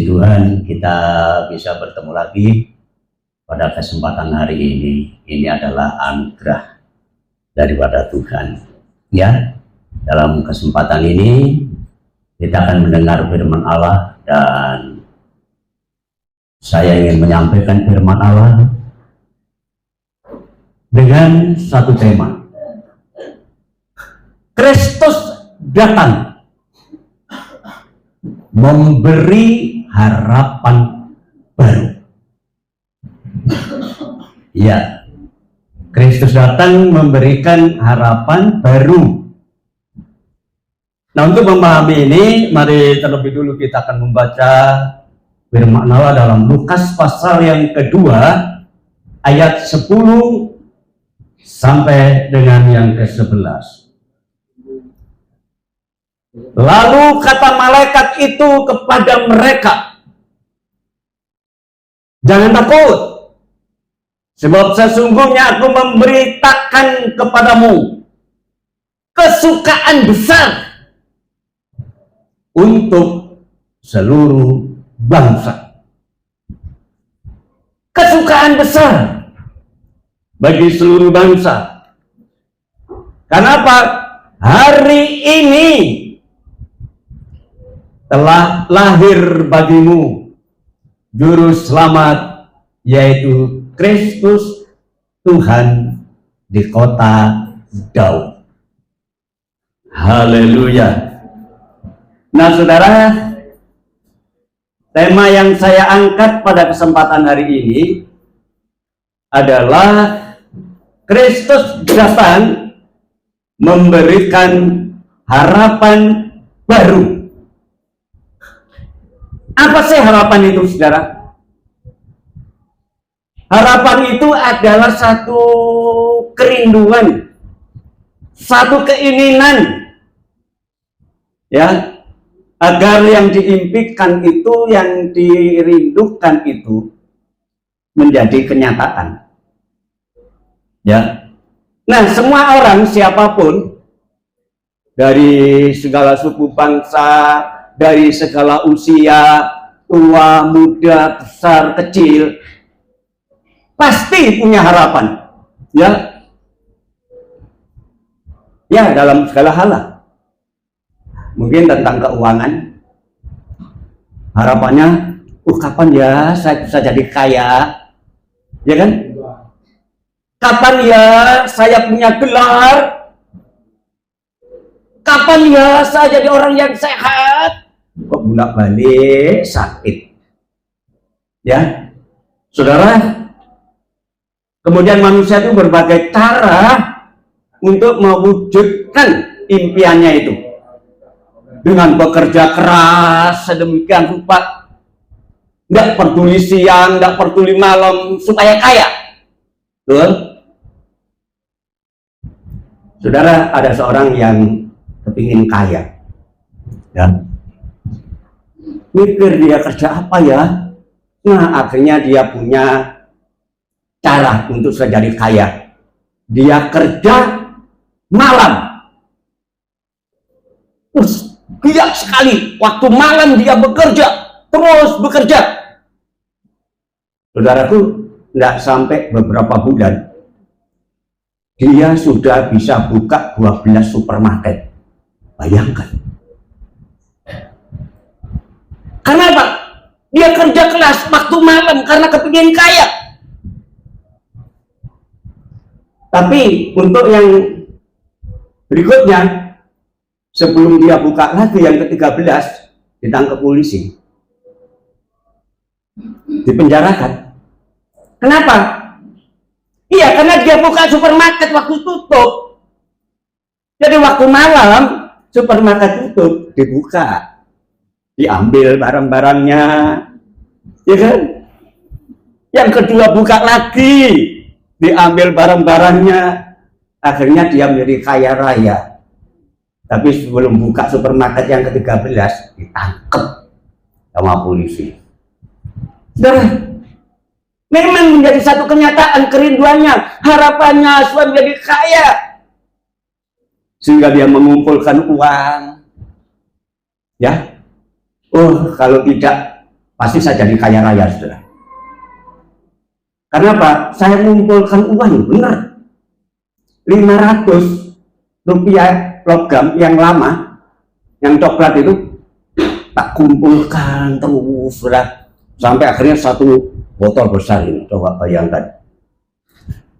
Puji Tuhan, kita bisa bertemu lagi pada kesempatan hari ini. Ini adalah anugerah daripada Tuhan. Ya, dalam kesempatan ini kita akan mendengar firman Allah, dan saya ingin menyampaikan firman Allah dengan satu tema. Kristus datang memberi harapan baru. Ya, Kristus datang memberikan harapan baru. Nah, untuk memahami ini, mari terlebih dulu kita akan membaca firman Allah dalam Lukas pasal yang kedua, ayat 10 sampai dengan yang ke-11. Lalu kata malaikat itu kepada mereka, "Jangan takut, sebab sesungguhnya aku memberitakan kepadamu kesukaan besar untuk seluruh bangsa." Kesukaan besar bagi seluruh bangsa. Kenapa? Hari ini telah lahir bagimu juru selamat, yaitu Kristus Tuhan di kota Daud. Haleluya. Nah, saudara, tema yang saya angkat pada kesempatan hari ini adalah Kristus datang memberikan harapan baru. Apa sih harapan itu, saudara? Harapan itu adalah satu kerinduan, satu keinginan, ya, agar yang diimpikan itu, yang dirindukan itu menjadi kenyataan. Ya. Nah, semua orang, siapapun, dari segala suku bangsa, dari segala usia, tua, muda, besar, kecil, pasti punya harapan, ya, ya, dalam segala hal. Mungkin tentang keuangan, harapannya, kapan ya saya bisa jadi kaya, ya kan? Kapan ya saya punya gelar? Kapan ya saya jadi orang yang sehat? Kok bolak-balik sakit, ya, saudara. Kemudian manusia itu berbagai cara untuk mewujudkan impiannya itu, dengan bekerja keras sedemikian rupa, nggak peduli siang, nggak peduli malam, supaya kaya. Betul? Saudara, ada seorang yang kepingin kaya, ya, mikir dia kerja apa ya. Nah, akhirnya dia punya cara untuk jadi kaya. Dia kerja malam, terus giat sekali. Waktu malam dia bekerja, terus bekerja. Saudaraku, nggak sampai beberapa bulan, dia sudah bisa buka 12 supermarket. Bayangkan. Kenapa? Dia kerja keras waktu malam karena kepingin kaya. Tapi untuk yang berikutnya, sebelum dia buka lagi yang ke-13, ditangkap polisi, dipenjarakan. Kenapa? Iya, karena dia buka supermarket waktu tutup. Jadi waktu malam supermarket tutup, dibuka, diambil barang-barangnya, ya kan? Yang kedua buka lagi, diambil barang-barangnya. Akhirnya dia menjadi kaya raya. Tapi sebelum buka supermarket yang ke-13, ditangkap sama polisi. Saudara, memang menjadi satu kenyataan kerinduannya, harapannya supaya menjadi kaya, sehingga dia mengumpulkan uang, ya. Kalau tidak pasti saya jadi kaya raya, saudara. Karena apa? Saya mengumpulkan uang, benar, 500 rupiah logam yang lama, yang coklat itu, tak kumpulkan terus, saudara, sampai akhirnya satu botol besar ini. Coba bayangkan.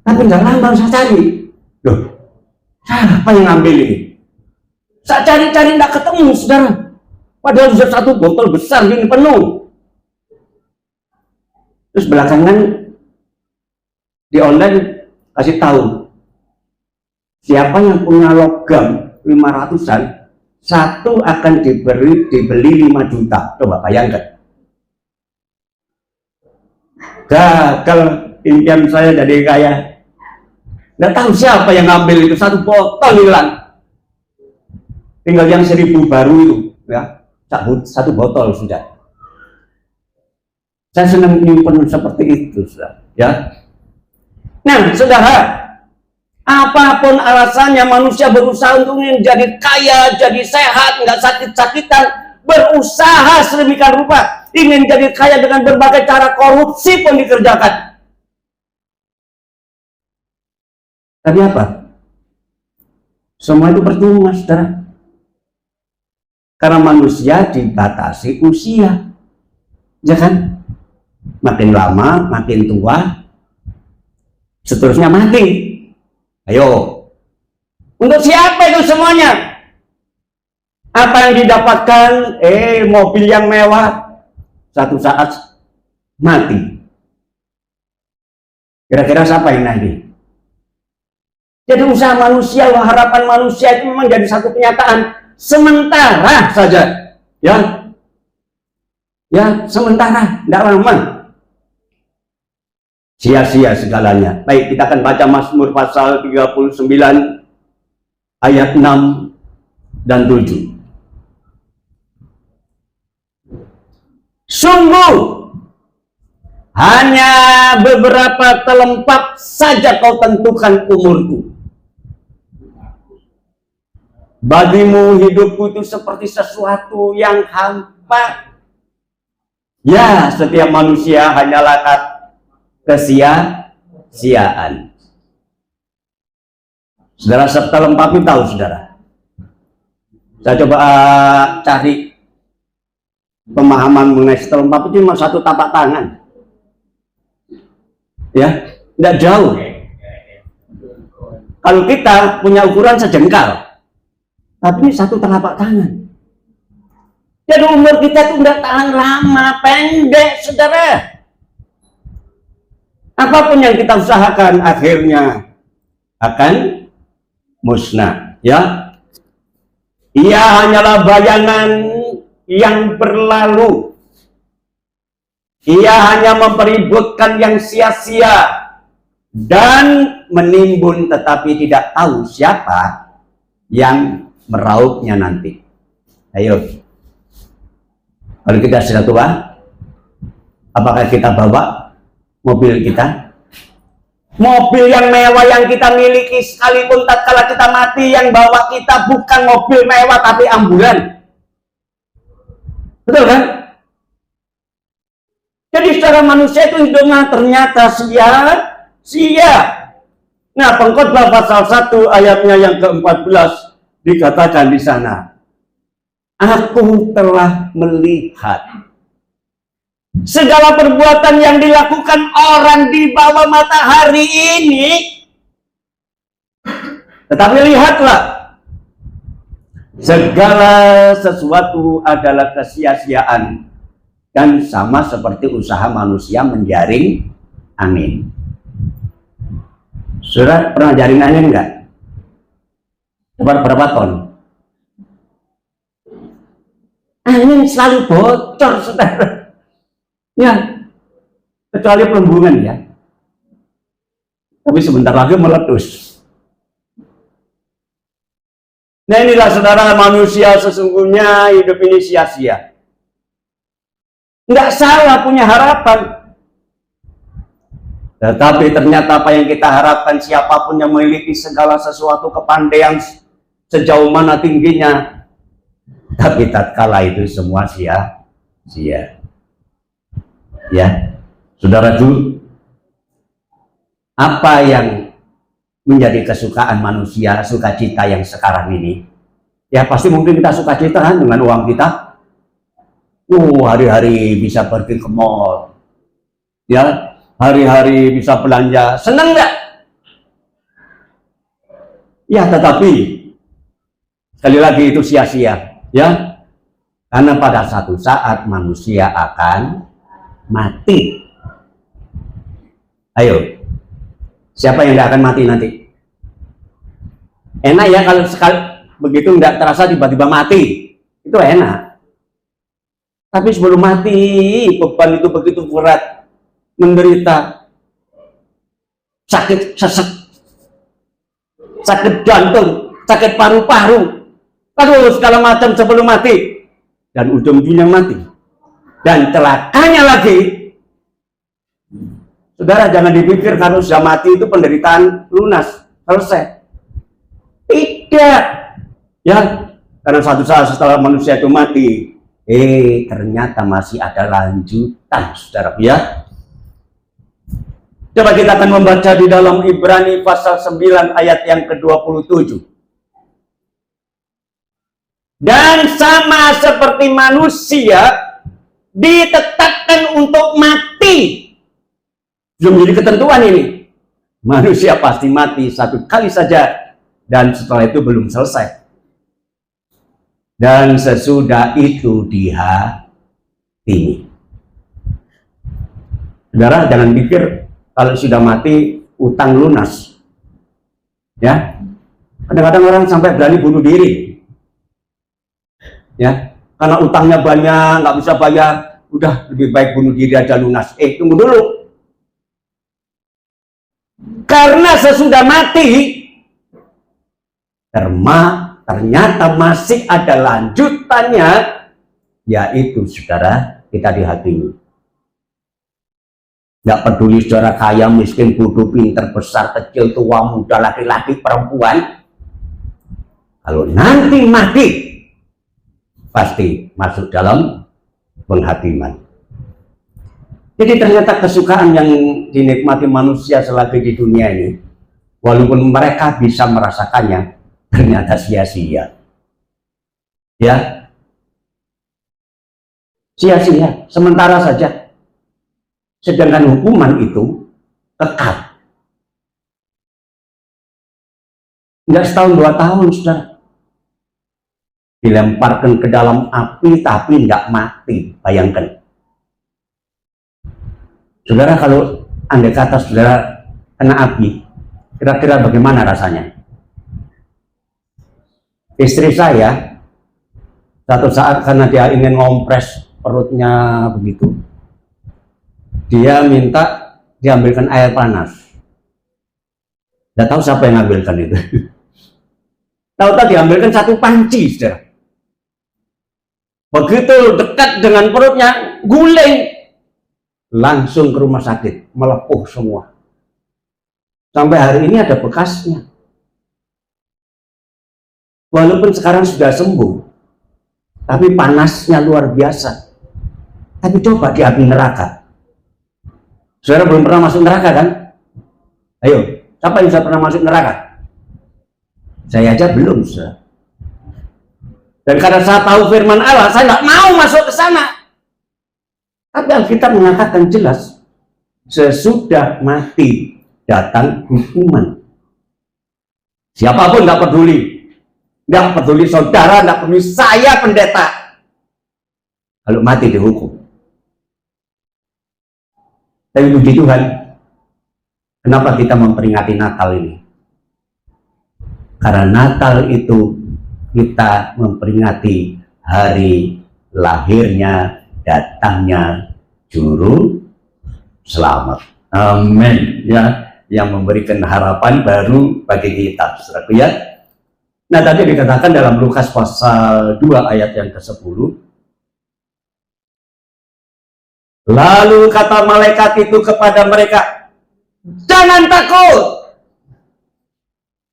Tapi nggak lama saya cari, loh, siapa yang ngambil ini? Saya cari-cari nggak ketemu, saudara. Padahal sudah satu botol besar ini penuh. Terus belakangan di online kasih tahu, siapa yang punya logam 500-an, satu akan dibeli 5 juta. Coba bayangkan. Gagal impian saya jadi kaya. Nggak tahu siapa yang ngambil itu, satu botol hilang. Tinggal yang 1000 baru itu, ya, satu botol sudah. Saya senang nyimpen seperti itu, saudara. Ya. Nah, saudara, apapun alasannya manusia berusaha untuk menjadi kaya, jadi sehat, nggak sakit-sakitan, berusaha sedemikian rupa, ingin jadi kaya dengan berbagai cara, korupsi pun dikerjakan. Tapi apa? Semua itu percuma, saudara. Karena manusia dibatasi usia, ya kan? Makin lama, makin tua, seterusnya mati. Ayo, untuk siapa itu semuanya? Apa yang didapatkan? Mobil yang mewah, satu saat mati. Kira-kira siapa yang nanti? Jadi usaha manusia, harapan manusia itu memang jadi satu kenyataan sementara saja, ya, sementara, tidak lama, sia-sia segalanya. Baik, kita akan baca Mazmur pasal 39 ayat 6 dan 7. Sungguh hanya beberapa telempap saja kau tentukan umurku. Bagimu hidupku itu seperti sesuatu yang hampa. Ya, setiap manusia hanyalah kesia-siaan. Saudara, setelempap itu tahu, saudara. Saya coba cari pemahaman mengenai setelempap itu cuma satu tapak tangan. Ya, tidak jauh. Kalau kita punya ukuran sejengkal, tapi ini satu telapak tangan. Jadi umur kita itu udah tahan lama, pendek, saudara. Apapun yang kita usahakan akhirnya akan musnah, ya. Ia hanyalah bayangan yang berlalu. Ia hanya mempeributkan yang sia-sia dan menimbun, tetapi tidak tahu siapa yang meraupnya nanti. Ayo, kalau kita sudah tua, apakah kita bawa mobil kita? Mobil yang mewah yang kita miliki, sekalipun tatkala kita mati, yang bawa kita bukan mobil mewah tapi ambulan. Betul kan? Jadi secara manusia itu hidupnya ternyata sia-sia. Nah, Pengkhotbah pasal 1 ayatnya yang ke-14 dikatakan di sana, aku telah melihat segala perbuatan yang dilakukan orang di bawah matahari ini, tetapi lihatlah, segala sesuatu adalah kesia-siaan dan sama seperti usaha manusia menjaring angin. Saudara pernah jaring angin enggak? Berapa ton? Angin selalu bocor, saudara. Ya, kecuali pelembungan, ya. Tapi sebentar lagi meletus. Nah, inilah saudara, manusia sesungguhnya hidup ini sia-sia. Nggak salah punya harapan. Tetapi ternyata apa yang kita harapkan, siapapun yang memiliki segala sesuatu, kepandaian sejauh mana tingginya, tapi tatkala itu semua sia-sia. Ya, saudara tuh, apa yang menjadi kesukaan manusia, sukacita yang sekarang ini? Ya pasti mungkin kita sukacita kan dengan uang kita. Hari-hari bisa pergi ke mall, ya, hari-hari bisa belanja, senang nggak? Ya, tetapi sekali lagi itu sia-sia, ya, karena pada satu saat manusia akan mati. Ayo, siapa yang nggak akan mati nanti? Enak ya kalau sekali begitu nggak terasa tiba-tiba mati, itu enak. Tapi sebelum mati, beban itu begitu berat, menderita sakit sesek, sakit jantung, sakit paru-paru, aduh segala macam sebelum mati, dan ujung-ujungnya mati. Dan celakanya lagi, saudara jangan dipikir kalau sudah mati itu penderitaan lunas, selesai. Tidak, ya, karena suatu saat setelah manusia itu mati, ternyata masih ada lanjutan, saudara, ya. Coba kita akan membaca di dalam Ibrani pasal 9 ayat yang ke-27. Dan sama seperti manusia ditetapkan untuk mati. Belum jadi ketentuan ini. Manusia pasti mati satu kali saja, dan setelah itu belum selesai. Dan sesudah itu dihakimi. Saudara jangan pikir kalau sudah mati utang lunas, ya. Kadang-kadang orang sampai berani bunuh diri, ya, karena utangnya banyak, nggak bisa bayar, udah lebih baik bunuh diri aja lunas. Tunggu dulu, karena sesudah mati ternyata masih ada lanjutannya, yaitu saudara kita dihakimi. Nggak peduli saudara kaya, miskin, bodoh, pinter, besar, kecil, tua, muda, laki-laki, perempuan, kalau nanti mati pasti masuk dalam penghakiman. Jadi ternyata kesukaan yang dinikmati manusia selagi di dunia ini, walaupun mereka bisa merasakannya, ternyata sia-sia, ya, sia-sia, sementara saja. Sedangkan hukuman itu kekal, nggak setahun 2 tahun, saudara. Dilemparkan ke dalam api tapi nggak mati. Bayangkan, saudara, kalau andai kata saudara kena api, kira-kira bagaimana rasanya? Istri saya satu saat karena dia ingin ngompres perutnya begitu, dia minta diambilkan air panas. Nggak tahu siapa yang ngambilkan itu. Tahu-tahu diambilkan satu panci, saudara. Begitu dekat dengan perutnya, guling, langsung ke rumah sakit, melepuh semua. Sampai hari ini ada bekasnya. Walaupun sekarang sudah sembuh, tapi panasnya luar biasa. Tapi coba di api neraka. Saudara belum pernah masuk neraka kan? Ayo, siapa yang sudah pernah masuk neraka? Saya aja belum, saudara. Dan karena saya tahu firman Allah, saya nggak mau masuk ke sana. Tapi Alkitab mengatakan jelas, sesudah mati datang hukuman. Siapapun nggak peduli. Nggak peduli saudara, nggak peduli saya pendeta. Kalau mati dihukum. Tapi puji Tuhan, kenapa kita memperingati Natal ini? Karena Natal itu kita memperingati hari lahirnya, datangnya Juru Selamat. Amin. Ya, yang memberikan harapan baru bagi kita, saudaraku, ya. Nah, tadi dikatakan dalam Lukas pasal 2 ayat yang ke-10. Lalu kata malaikat itu kepada mereka, jangan takut.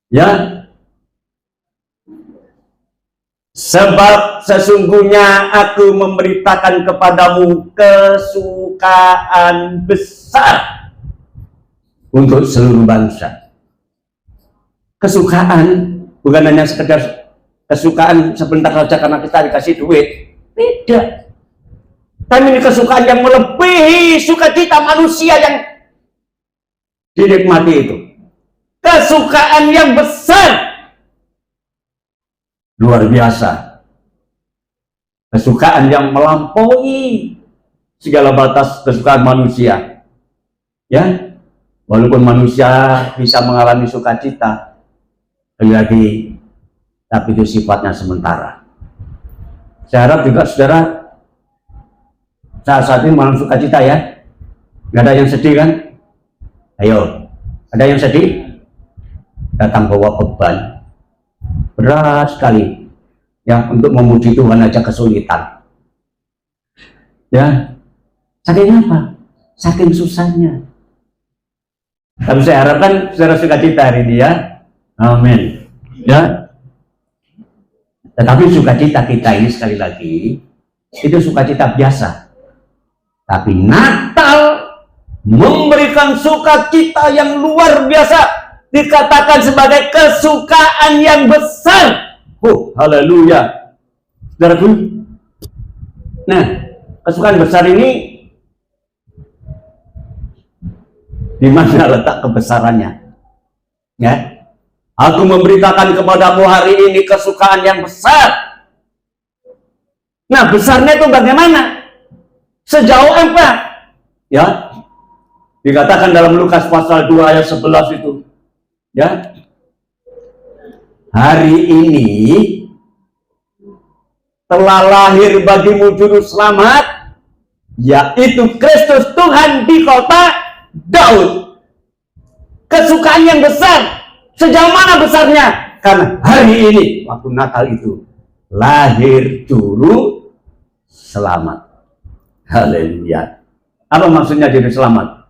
Ya. Sebab sesungguhnya aku memberitakan kepadamu kesukaan besar untuk seluruh bangsa. Kesukaan bukan hanya sekedar kesukaan sebentar saja karena kita dikasih duit. Tidak. Tapi ini kesukaan yang melebihi sukacita manusia yang dinikmati itu. Kesukaan yang besar. Luar biasa. Kesukaan yang melampaui segala batas kesukaan manusia. Ya, walaupun manusia bisa mengalami sukacita, lagi, tapi itu sifatnya sementara. Saya harap juga saudara saat ini malam sukacita ya. Nggak ada yang sedih kan? Ayo, ada yang sedih? Datang bawa beban berat sekali ya, untuk memuji Tuhan aja kesulitan ya. Saking apa? Saking susahnya. Tapi saya harapkan saudara sukacita hari ini ya. Amin ya. Tetapi sukacita kita ini sekali lagi itu sukacita biasa. Tapi Natal memberikan sukacita yang luar biasa, dikatakan sebagai kesukaan yang besar. Haleluya, saudaraku. Nah, kesukaan besar ini di mana letak kebesarannya? Ya, aku memberitakan kepadamu hari ini kesukaan yang besar. Nah, besarnya itu bagaimana? Sejauh apa? Ya, dikatakan dalam Lukas pasal 2 ayat 11 itu. Ya, hari ini telah lahir bagimu juru selamat, yaitu Kristus Tuhan di kota Daud. Kesukaan yang besar. Sejauh mana besarnya? Karena hari ini waktu Natal itu lahir juru selamat. Haleluya. Apa maksudnya juru selamat?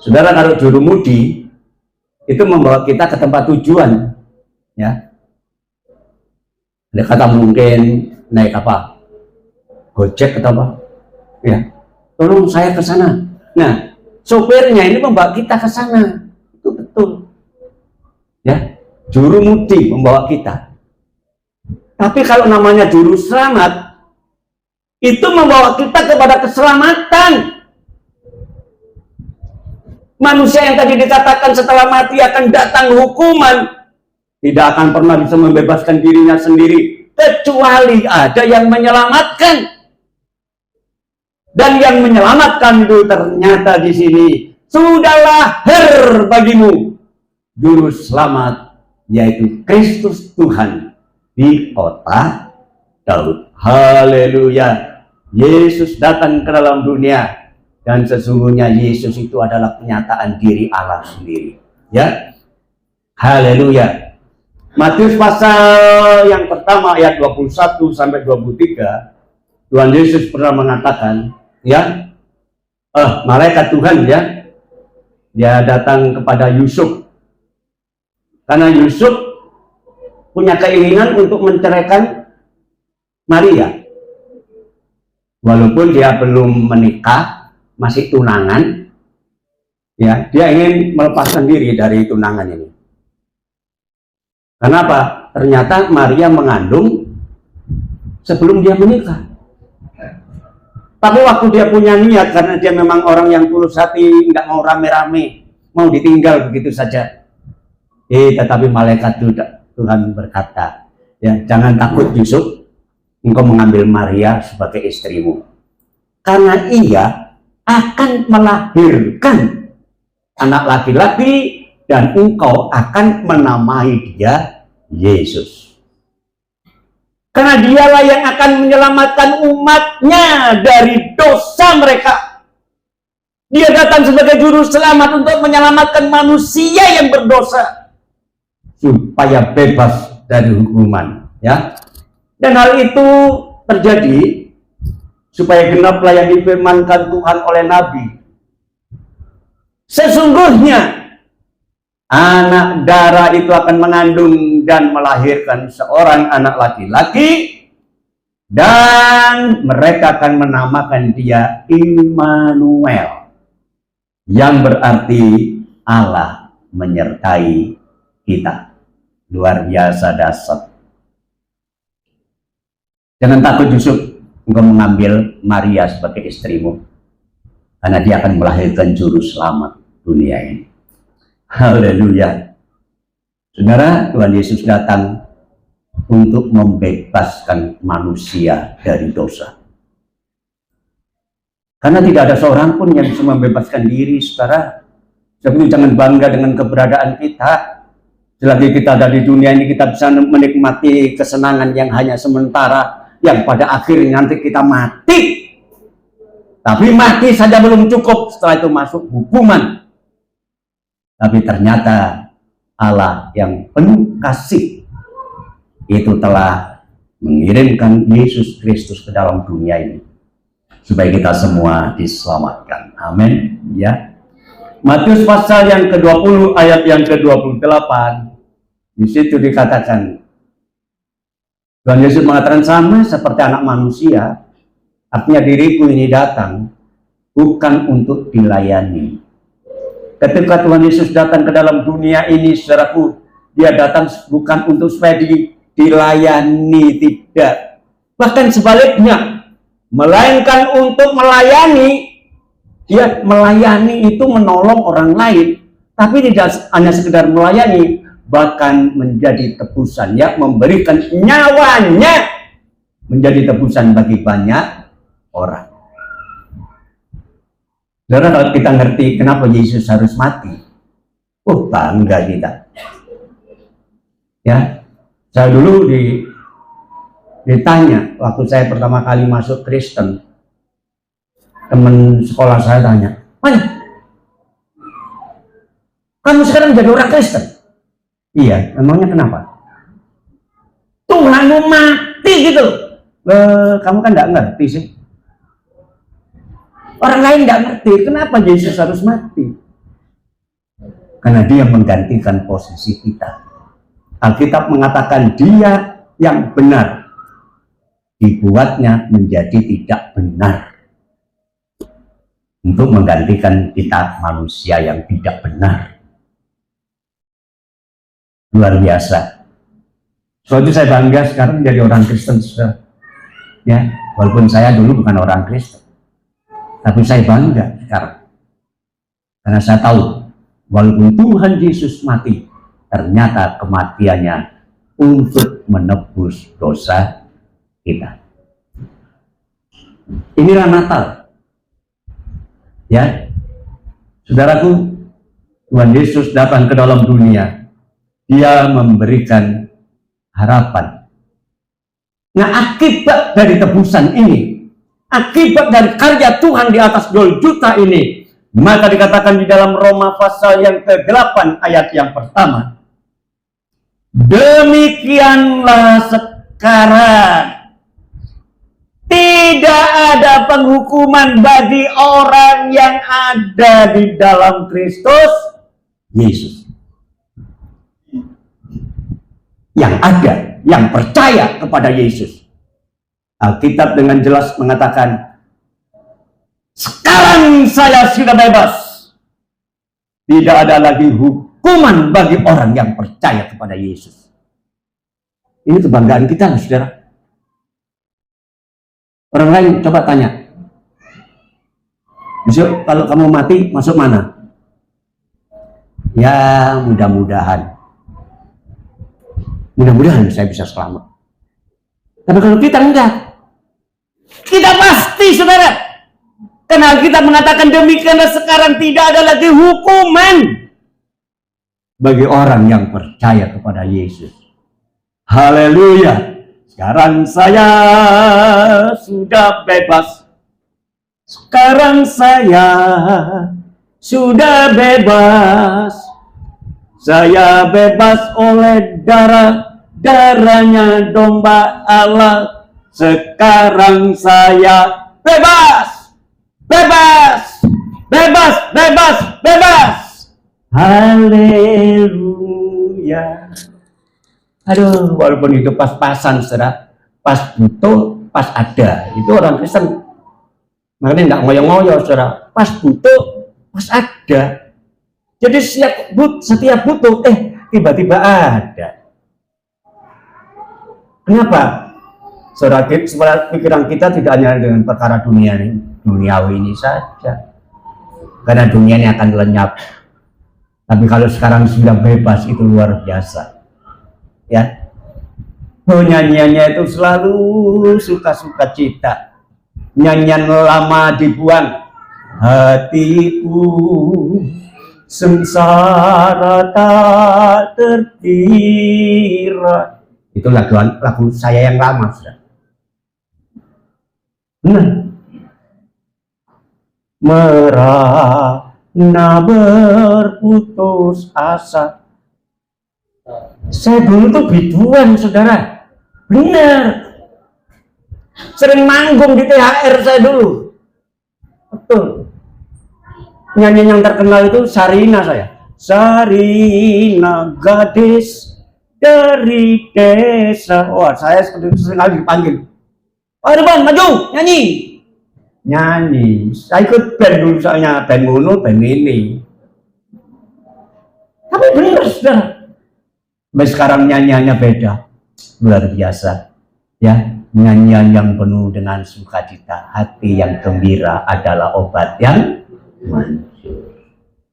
Saudara, kalau juru mudi itu membawa kita ke tempat tujuan, ya. Ada kata mungkin naik apa? Gojek atau apa? Ya. Tolong saya ke sana. Nah, sopirnya ini membawa kita ke sana. Itu betul. Ya, juru mudi membawa kita. Tapi kalau namanya juru selamat, itu membawa kita kepada keselamatan. Manusia yang tadi dikatakan setelah mati akan datang hukuman, tidak akan pernah bisa membebaskan dirinya sendiri, kecuali ada yang menyelamatkan. Dan yang menyelamatkan itu ternyata di sini sudah lahir bagimu juru selamat, yaitu Kristus Tuhan di kota Daud. Haleluya. Yesus datang ke dalam dunia, dan sesungguhnya Yesus itu adalah kenyataan diri Allah sendiri. Ya, haleluya. Matius pasal yang pertama ayat 21 sampai 23, Tuhan Yesus pernah mengatakan, ya, malaikat Tuhan ya, dia datang kepada Yusuf, karena Yusuf punya keinginan untuk menceraikan Maria. Walaupun dia belum menikah, masih tunangan, ya, dia ingin melepaskan diri dari tunangan ini. Kenapa? Ternyata Maria mengandung sebelum dia menikah. Tapi waktu dia punya niat, karena dia memang orang yang tulus hati, nggak mau rame-rame, mau ditinggal begitu saja. Tetapi malaikat Tuhan berkata, ya, jangan takut Yusuf, engkau mengambil Maria sebagai istrimu, karena ia akan melahirkan anak laki-laki dan engkau akan menamai dia Yesus. Karena dialah yang akan menyelamatkan umatnya dari dosa mereka. Dia datang sebagai juru selamat untuk menyelamatkan manusia yang berdosa supaya bebas dari hukuman, ya. Dan hal itu terjadi supaya genaplah yang difirmankan Tuhan oleh Nabi. Sesungguhnya Anak darah itu akan mengandung dan melahirkan seorang anak laki-laki, dan mereka akan menamakan dia Immanuel, yang berarti Allah menyertai kita. Luar biasa dahsyat. Jangan takut Yusuf engkau mengambil Maria sebagai istrimu, karena dia akan melahirkan juru selamat dunia ini. Haleluya. Saudara, Tuhan Yesus datang untuk membebaskan manusia dari dosa. Karena tidak ada seorang pun yang bisa membebaskan diri, saudara. Jadi jangan bangga dengan keberadaan kita. Selagi kita ada di dunia ini, kita bisa menikmati kesenangan yang hanya sementara, yang pada akhirnya nanti kita mati. Tapi mati saja belum cukup, setelah itu masuk hukuman. Tapi ternyata Allah yang penuh kasih itu telah mengirimkan Yesus Kristus ke dalam dunia ini supaya kita semua diselamatkan. Amin. Ya. Matius pasal yang ke-20 ayat yang ke-28, di situ dikatakan, Tuhan Yesus mengatakan, sama seperti anak manusia, artinya diriku ini datang bukan untuk dilayani. Ketika Tuhan Yesus datang ke dalam dunia ini, saudaraku, dia datang bukan untuk supaya dilayani, tidak. Bahkan sebaliknya, melainkan untuk melayani. Dia melayani itu menolong orang lain, tapi tidak hanya sekedar melayani, bahkan menjadi tebusan, ya, memberikan nyawanya menjadi tebusan bagi banyak orang. Saudara, kalau kita ngerti kenapa Yesus harus mati, bangga kita. Ya, saya dulu ditanya waktu saya pertama kali masuk Kristen, teman sekolah saya tanya, "Mana? Kamu sekarang jadi orang Kristen?" "Iya." "Emangnya kenapa?" "Tuhanmu mati gitu." Kamu kan nggak ngerti sih. Orang lain nggak ngerti kenapa Yesus harus mati. Karena dia menggantikan posisi kita. Alkitab mengatakan dia yang benar dibuatnya menjadi tidak benar untuk menggantikan kita manusia yang tidak benar. Luar biasa. Soalnya saya bangga sekarang jadi orang Kristen, saudara. Ya, walaupun saya dulu bukan orang Kristen, tapi saya bangga sekarang. Karena saya tahu, walaupun Tuhan Yesus mati, ternyata kematiannya untuk menebus dosa kita. Inilah Natal. Ya, saudaraku, Tuhan Yesus datang ke dalam dunia. Dia memberikan harapan. Nah, akibat dari tebusan ini, akibat dari karya Tuhan di atas Golgota ini, maka dikatakan di dalam Roma pasal yang ke-8 ayat yang pertama, demikianlah sekarang tidak ada penghukuman bagi orang yang ada di dalam Kristus Yesus. Yang ada, yang percaya kepada Yesus. Alkitab dengan jelas mengatakan, sekarang saya sudah bebas. Tidak ada lagi hukuman bagi orang yang percaya kepada Yesus. Ini kebanggaan kita, saudara. Orang lain coba tanya, besok kalau kamu mati masuk mana? Ya, mudah-mudahan saya bisa selamat. Tapi kalau kita enggak, kita pasti, saudara, karena kita mengatakan demikianlah sekarang tidak ada lagi hukuman bagi orang yang percaya kepada Yesus. Haleluya. Sekarang saya sudah bebas. Sekarang saya sudah bebas. Saya bebas oleh darahnya domba Allah. Sekarang saya bebas. Bebas. Bebas, bebas, bebas. Haleluya. Haleluya. Aduh, walaupun itu pas-pasan, saudara, pas butuh, pas ada, itu orang Kristen. Makanya nggak ngoyo-ngoyo, saudara. Pas butuh, pas ada. Jadi setiap butuh, tiba-tiba ada. Kenapa? Saudara, pikiran kita tidak hanya dengan perkara duniawi ini saja. Karena dunia ini akan lenyap. Tapi kalau sekarang sudah bebas, itu luar biasa. Ya, nyanyiannya itu selalu suka-suka cita. Nyanyian lama dibuang, hatiku sengsara tak terkira. Itu lagu saya yang lama, sudah. Merana berputus asa. Saya dulu tuh biduan, saudara. Benar. Sering manggung di THR saya dulu. Betul. Nyanyian yang terkenal itu Sarina saya. Sarina gadis dari desa. Wah, saya sering kali dipanggil. Ayo Bang, maju, nyanyi. Nyanyi. Saya ikut band dulu, soalnya band mono, band ini. Tapi benar, saudara. Sampai sekarang nyanyiannya beda. Luar biasa. Ya, nyanyian yang penuh dengan sukacita. Hati yang gembira adalah obat yang manjur.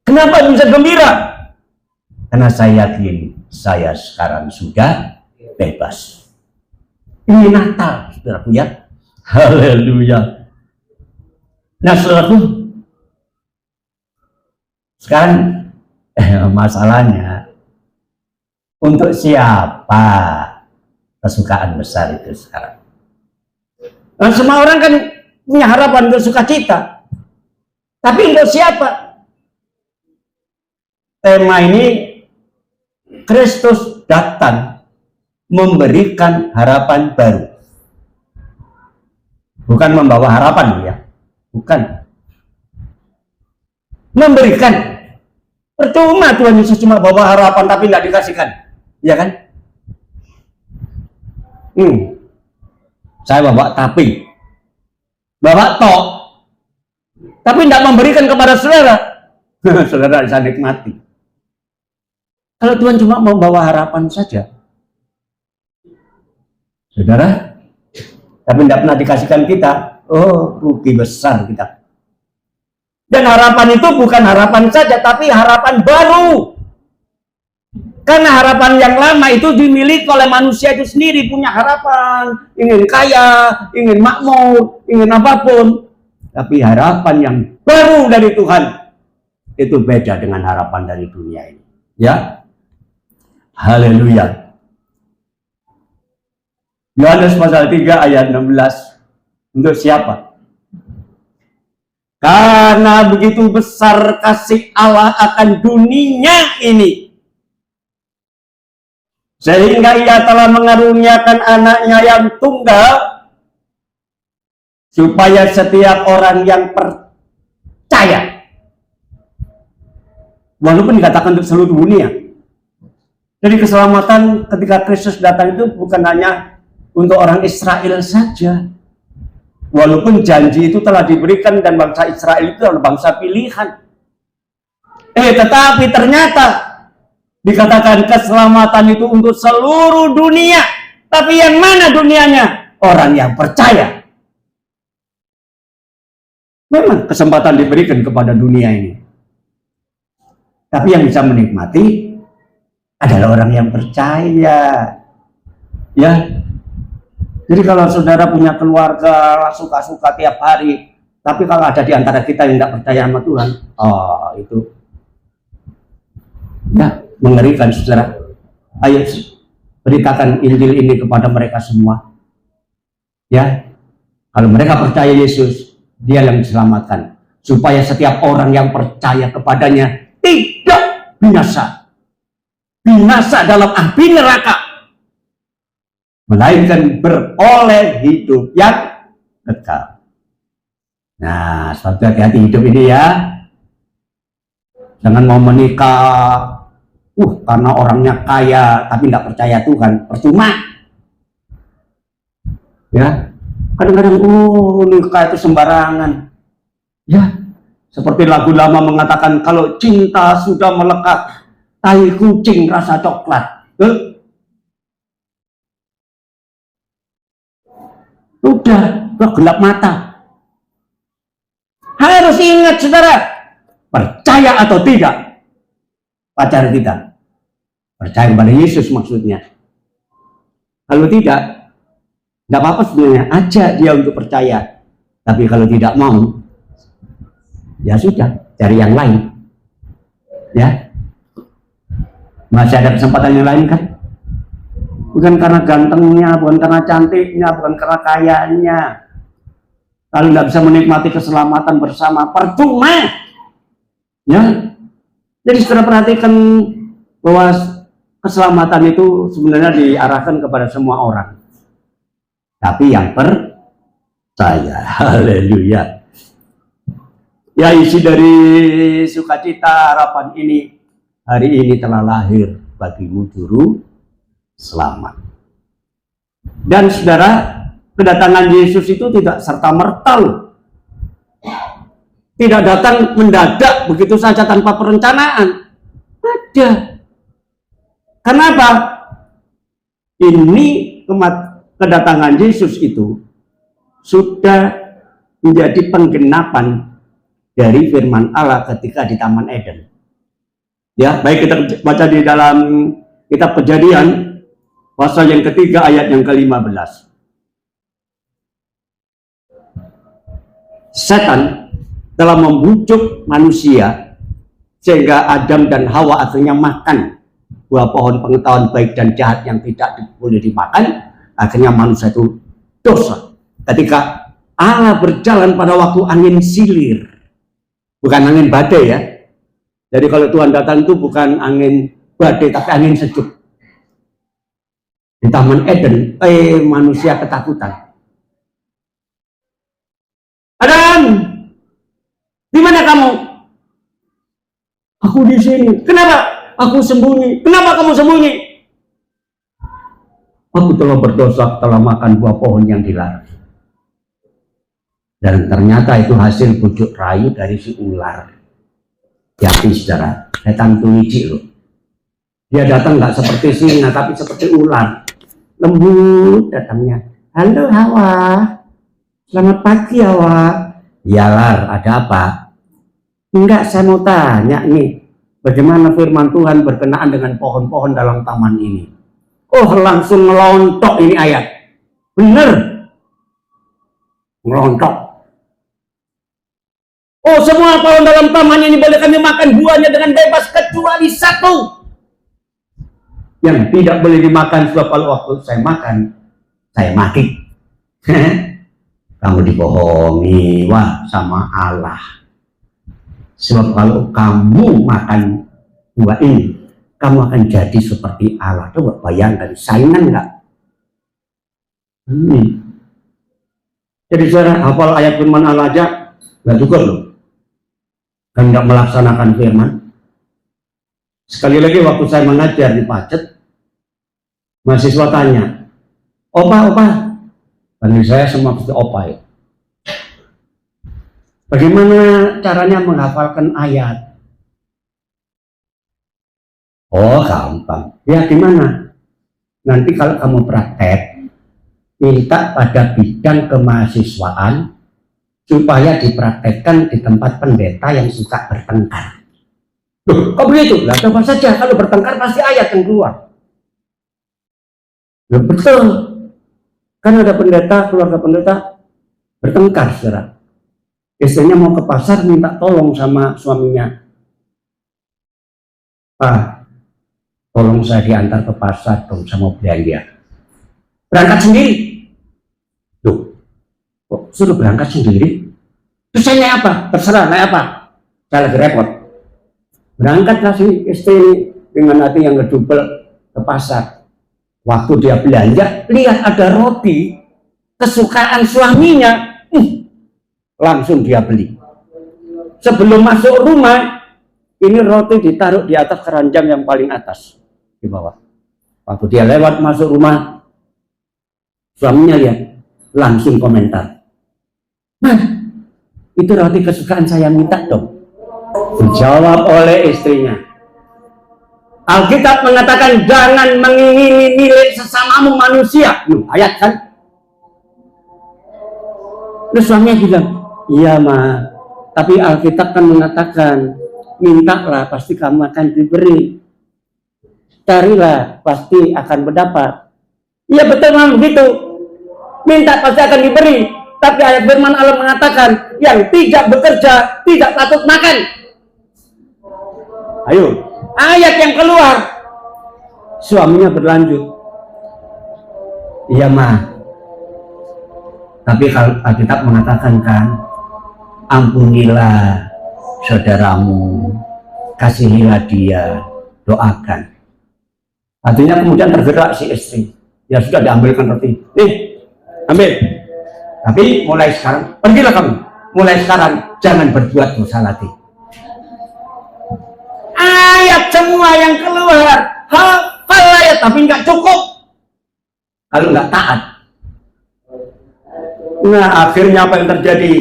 Kenapa bisa gembira? Karena saya yakin saya sekarang sudah bebas. Ini Natal, saudaraku ya. Haleluya. Nah, saudaraku, sekarang masalahnya, untuk siapa kesukaan besar itu sekarang? Nah, semua orang kan punya harapan untuk sukacita. Tapi untuk siapa? Tema ini, Kristus datang memberikan harapan baru. Bukan membawa harapan, ya. Bukan. Memberikan. Percuma Tuhan Yesus cuma bawa harapan tapi tidak dikasihkan. Ya kan? Saya bawa tapi. Bawa tok. Tapi tidak memberikan kepada saudara. Saudara bisa nikmati. Kalau Tuhan cuma membawa harapan saja. Saudara, tapi tidak pernah dikasihkan kita. Oh, rugi besar kita. Dan harapan itu bukan harapan saja, tapi harapan baru. Karena harapan yang lama itu dimiliki oleh manusia itu sendiri, punya harapan, ingin kaya, ingin makmur, ingin apapun. Tapi harapan yang baru dari Tuhan, itu beda dengan harapan dari dunia ini. Ya, haleluya. Yohanes pasal 3 ayat 16. Untuk siapa? Karena begitu besar kasih Allah akan dunia ini, sehingga ia telah mengaruniakan anaknya yang tunggal, supaya setiap orang yang percaya, walaupun dikatakan untuk seluruh dunia. Jadi keselamatan ketika Kristus datang itu bukan hanya untuk orang Israel saja. Walaupun janji itu telah diberikan dan bangsa Israel itu adalah bangsa pilihan. Tetapi ternyata dikatakan keselamatan itu untuk seluruh dunia. Tapi yang mana dunianya? Orang yang percaya. Memang kesempatan diberikan kepada dunia ini. Tapi yang bisa menikmati adalah orang yang percaya. Ya. Jadi kalau saudara punya keluarga suka-suka tiap hari, tapi kalau ada di antara kita yang tidak percaya sama Tuhan, itu ya mengerikan, saudara. Ayo beritakan Injil ini kepada mereka semua. Ya, kalau mereka percaya Yesus, Dia yang diselamatkan, supaya setiap orang yang percaya kepadanya tidak binasa dalam api neraka, melainkan beroleh hidup yang kekal. Nah, suatu hati-hati hidup ini ya. Jangan mau menikah karena orangnya kaya tapi nggak percaya Tuhan, percuma. Ya, kadang-kadang nikah itu sembarangan. Ya, seperti lagu lama mengatakan, kalau cinta sudah melekat, tai kucing rasa coklat. Udah gelap mata. Harus ingat saudara, percaya atau tidak pacar kita, percaya kepada Yesus maksudnya. Kalau tidak, nggak apa-apa sebenarnya, ajak dia untuk percaya. Tapi kalau tidak mau, ya sudah, cari yang lain. Ya, masih ada kesempatan yang lain kan? Bukan karena gantengnya, bukan karena cantiknya, bukan karena kayanya. Kalau nggak bisa menikmati keselamatan bersama, percuma. Ya, jadi setelah perhatikan bahwa keselamatan itu sebenarnya diarahkan kepada semua orang. Tapi yang percaya, haleluya. Ya, isi dari sukacita harapan ini, hari ini telah lahir bagimu juru selamat. Dan saudara, kedatangan Yesus itu tidak serta-merta loh. Tidak datang mendadak begitu saja tanpa perencanaan. Ada. Kenapa? Ini kedatangan Yesus itu sudah menjadi penggenapan dari firman Allah ketika di Taman Eden. Ya, baik kita baca di dalam kitab Kejadian pasal yang ketiga ayat yang ke-15. Setan telah membujuk manusia sehingga Adam dan Hawa akhirnya makan buah pohon pengetahuan baik dan jahat yang tidak boleh dimakan. Akhirnya manusia itu dosa ketika Allah berjalan pada waktu angin silir, bukan angin badai ya. Jadi kalau Tuhan datang itu bukan angin badai tapi angin sejuk. Di Taman Eden, manusia ketakutan. Adam, di mana kamu? Aku di sini. Kenapa? Aku sembunyi. Kenapa kamu sembunyi? Aku telah berdosa, telah makan buah pohon yang dilarang. Dan ternyata itu hasil bujuk rayu dari si ular. Jadi saudara, setan itu licik loh. Dia datang nggak seperti singa, tapi seperti ular. Lembut datangnya. Halo Hawa, selamat pagi Hawa. Ya Lar, ada apa? Enggak, saya mau tanya nih, bagaimana firman Tuhan berkenaan dengan pohon-pohon dalam taman ini? Oh, langsung melontok ini ayat. Bener. Melontok. Oh, semua pohon dalam taman ini boleh kami makan buahnya dengan bebas kecuali satu yang tidak boleh dimakan, sebab kalau waktu saya makan, saya mati. Kamu dibohongi sama Allah. Sebab kalau kamu makan buah ini, kamu akan jadi seperti Allah. Coba bayangkan, saingan enggak? Jadi saudara, hafal ayat firman Allah aja nggak cukup loh. Dan nggak melaksanakan firman. Sekali lagi waktu saya mengajar di Pacet, mahasiswa tanya, Opa, panggil saya semua seperti Opa ya. Bagaimana caranya menghafalkan ayat? Oh, gampang. Ya gimana? Nanti kalau kamu praktek, minta pada bidang kemahasiswaan supaya dipraktekkan di tempat pendeta yang suka bertengkar. Loh, kok begitu? Lah, coba saja kalau bertengkar pasti ayat yang keluar. Loh, betul. Kan ada pendeta, keluarga pendeta bertengkar, saudara. Istrinya mau ke pasar minta tolong sama suaminya. Pak, tolong saya diantar ke pasar dong, saya mau belanja. Berangkat sendiri. Loh, kok suruh berangkat sendiri? Terus saya naik apa? Terserah naik apa? Saya lagi repot. Berangkatlah si istri dengan hati yang ngedubel ke pasar. Waktu dia belanja, lihat ada roti kesukaan suaminya. Langsung dia beli. Sebelum masuk rumah, Ini roti ditaruh di atas keranjang yang paling atas di bawah. Waktu dia lewat masuk rumah, suaminya lihat, langsung komentar, "Mas, itu roti kesukaan saya, minta dong." Dijawab oleh istrinya, Alkitab mengatakan jangan mengingini milik sesamamu manusia. Ayat kan? Terus suaminya bilang, "Iya Ma, tapi Alkitab kan mengatakan mintalah pasti kamu akan diberi, carilah pasti akan mendapat." Iya betul memang begitu, minta pasti akan diberi. Tapi ayat firman Allah mengatakan yang tidak bekerja tidak patut makan. Ayo, ayat yang keluar. Suaminya berlanjut, "Iya Ma, tapi kalau Alkitab mengatakan kan, ampunilah saudaramu, kasihilah dia, doakan." Artinya kemudian tergerak si istri. Ya sudah, diambilkan roti. Nih, ambil. Tapi mulai sekarang, pergilah kamu. Mulai sekarang jangan berbuat dosa lagi. Ayat semua yang keluar, hafal ayat, tapi nggak cukup kalau nggak taat. Nah, akhirnya apa yang terjadi?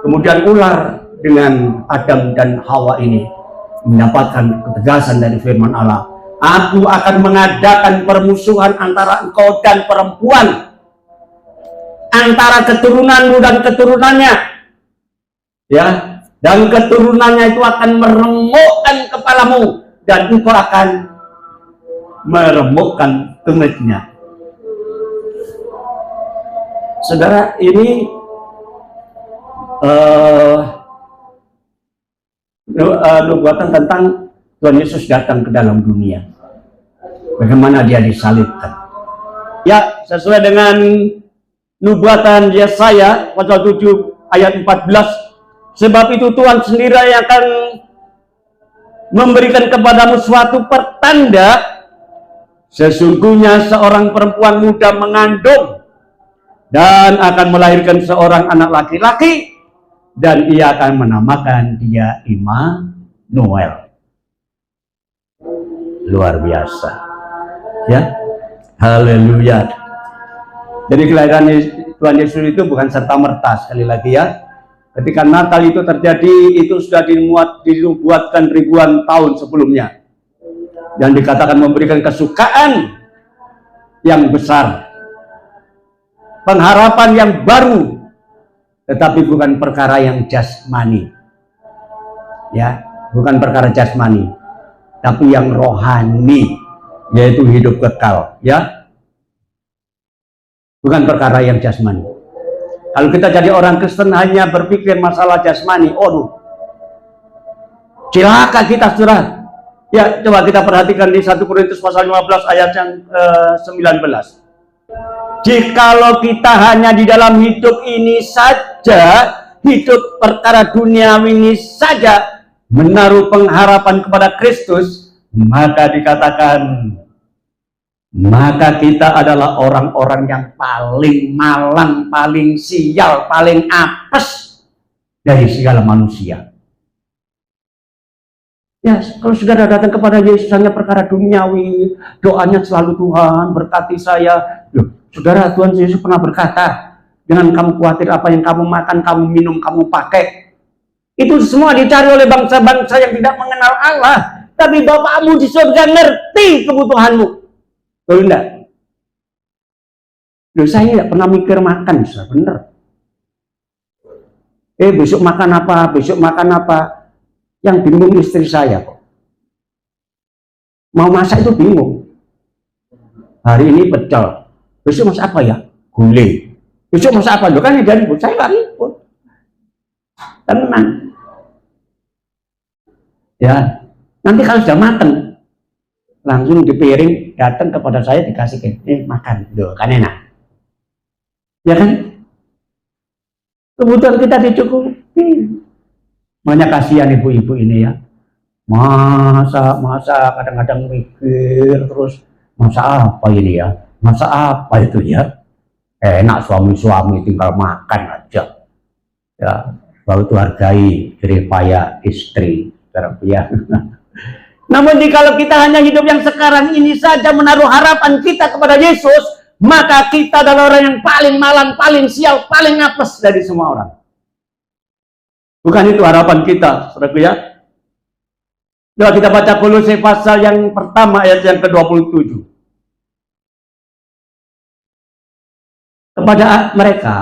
Kemudian ular dengan Adam dan Hawa ini mendapatkan ketegasan dari firman Allah. Aku akan mengadakan permusuhan antara engkau dan perempuan, antara keturunanmu dan keturunannya. Ya, dan keturunannya itu akan meremukkan kepalamu dan engkau akan meremukkan tumitnya. Saudara, ini nubuatan tentang Tuhan Yesus datang ke dalam dunia, bagaimana dia disalibkan. Ya, sesuai dengan nubuatan Yesaya pasal 7 ayat 14, sebab itu Tuhan sendiri yang akan memberikan kepadamu suatu pertanda, sesungguhnya seorang perempuan muda mengandung dan akan melahirkan seorang anak laki-laki, dan ia akan menamakan dia Immanuel. Luar biasa, ya, haleluya. Jadi kelahiran Tuhan Yesus itu bukan serta-merta, sekali lagi ya. Ketika Natal itu terjadi, itu sudah dinubuatkan ribuan tahun sebelumnya, dan dikatakan memberikan kesukaan yang besar, pengharapan yang baru, tetapi bukan perkara yang jasmani, ya, bukan perkara jasmani, tapi yang rohani, yaitu hidup kekal, ya, bukan perkara yang jasmani. Kalau kita jadi orang Kristen hanya berpikir masalah jasmani, celaka kita, saudara. Ya, coba kita perhatikan di 1 Korintus pasal 15 ayat yang 19. Jikalau kita hanya di dalam hidup ini saja, hidup perkara duniawi ini saja, menaruh pengharapan kepada Kristus, maka dikatakan, maka kita adalah orang-orang yang paling malang, paling sial, paling apes dari segala manusia. Ya, kalau saudara datang kepada Yesus hanya perkara duniawi, doanya selalu, Tuhan berkati saya. Loh, saudara, Tuhan Yesus pernah berkata, jangan kamu khawatir apa yang kamu makan, kamu minum, kamu pakai. Itu semua dicari oleh bangsa-bangsa yang tidak mengenal Allah. Tapi Bapakmu di surga ngerti kebutuhanmu. Betul enggak? Loh, saya tidak pernah mikir makan, bener. Besok makan apa? Besok makan apa? Yang bingung istri saya kok. Mau masak itu bingung. Hari ini pecel. Besok masak apa ya? Gulai. Besok masak apa? Loh, kan dia ribut. Saya nggak ribut. Tenang. Ya, nanti kalau sudah mateng, langsung di piring, datang kepada saya, dikasih makan. Loh, kan enak. Ya kan? Kebutuhan kita dicukupi. Banyak kasihan ibu-ibu ini ya. Masa kadang-kadang mikir terus, masa apa ini ya? Masa apa itu ya? Enak suami-suami tinggal makan aja. Ya, baru itu hargai jerih payah istri Ya. Namun kalau kita hanya hidup yang sekarang ini saja, menaruh harapan kita kepada Yesus, maka kita adalah orang yang paling malang, paling sial, paling apes dari semua orang. Bukan itu harapan kita, saudaraku ya. Coba kita baca Kolose pasal yang pertama ayat yang ke-27. Kepada mereka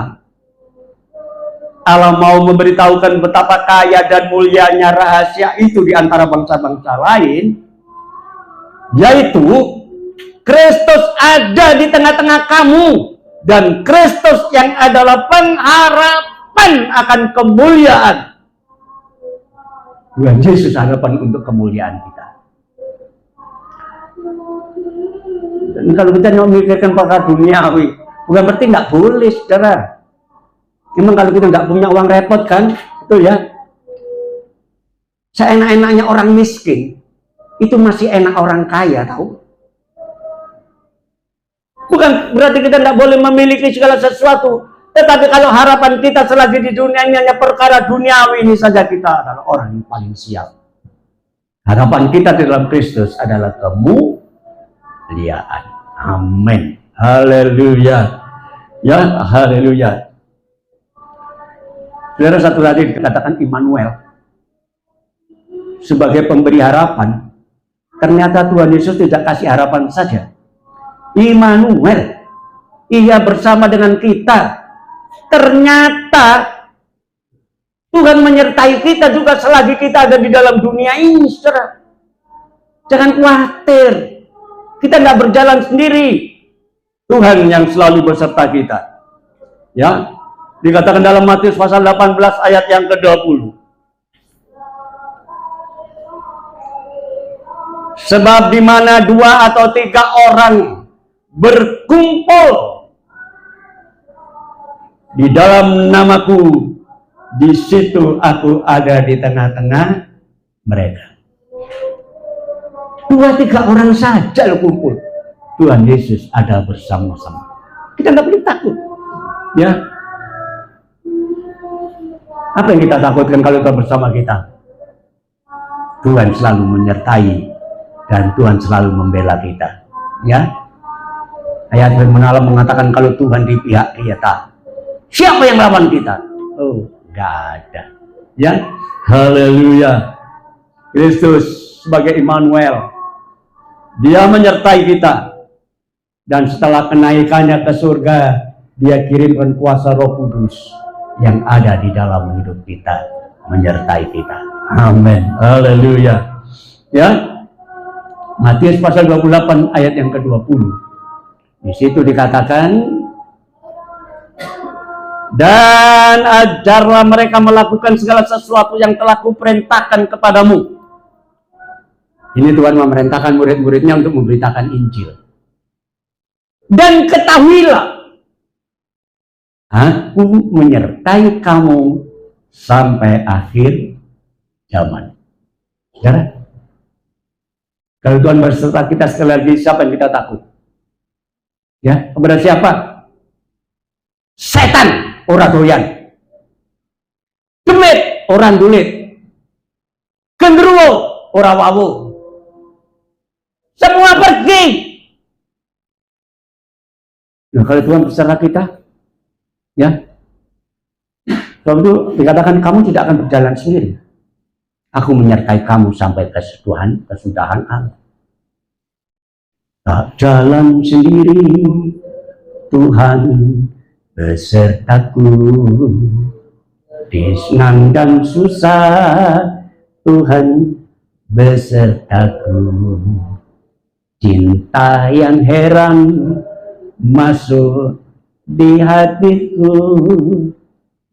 Allah mau memberitahukan betapa kaya dan mulianya rahasia itu di antara bangsa-bangsa lain, yaitu Kristus ada di tengah-tengah kamu, dan Kristus yang adalah pengharapan akan kemuliaan. Tuhan Yesus harapan untuk kemuliaan kita. Dan kalau kita memikirkan perkara duniawi, bukan berarti nggak boleh, saudara. Memang kalau kita nggak punya uang repot kan, betul ya. Seenak-enaknya orang miskin, itu masih enak orang kaya, tahu? Bukan berarti kita nggak boleh memiliki segala sesuatu, tetapi kalau harapan kita selagi di dunia ini hanya perkara duniawi ini saja, kita adalah orang yang paling sial. Harapan kita di dalam Kristus adalah kemuliaan. Amin. Haleluya. Ya, haleluya. Saudara, satu tadi dikatakan Immanuel sebagai pemberi harapan. Ternyata Tuhan Yesus tidak kasih harapan saja. Immanuel, Ia bersama dengan kita. Ternyata Tuhan menyertai kita juga selagi kita ada di dalam dunia ini, saudara. Jangan khawatir, kita nggak berjalan sendiri. Tuhan yang selalu beserta kita. Ya. Dikatakan dalam Matius pasal 18 ayat yang ke-20. Sebab di mana 2 atau 3 orang berkumpul di dalam namaku, di situ aku ada di tengah-tengah mereka. 2-3 orang saja lo kumpul, Tuhan Yesus ada bersama-sama. Kita nggak perlu takut, ya. Apa yang kita takutkan kalau Tuhan bersama kita? Tuhan selalu menyertai dan Tuhan selalu membela kita. Ya, ayat firman Allah mengatakan kalau Tuhan di pihak kita, siapa yang melawan kita? Oh, nggak ada. Ya, haleluya. Kristus sebagai Immanuel, Dia menyertai kita, dan setelah kenaikannya ke surga, Dia kirimkan kuasa Roh Kudus yang ada di dalam hidup kita, menyertai kita. Amin. Haleluya. Ya. Matius pasal 28 ayat yang ke-20. Di situ dikatakan, dan ajarlah mereka melakukan segala sesuatu yang telah kuperintahkan kepadamu. Ini Tuhan memerintahkan murid-muridnya untuk memberitakan Injil. Dan ketahuilah, aku menyertai kamu sampai akhir zaman. Saudara, kalau Tuhan berserta kita sekali lagi, siapa yang kita takut? Ya, kepada siapa? Setan, orang doyan. Demit, orang dulit. Genderuwo, orang wawu. Semua pergi. Nah, kalau Tuhan berserta kita, ya, sebab itu dikatakan kamu tidak akan berjalan sendiri. Aku menyertai kamu sampai kesudahan Allah. Tak jalan sendiri, Tuhan besertaku. Di senang dan susah, Tuhan besertaku. Cinta yang heran masuk di hatiku,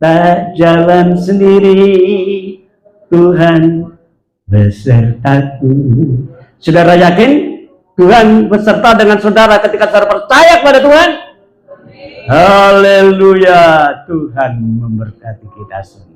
tak jalan sendiri, Tuhan besertaku. Saudara yakin Tuhan beserta dengan saudara ketika saudara percaya kepada Tuhan? Haleluya. Tuhan memberkati kita semua.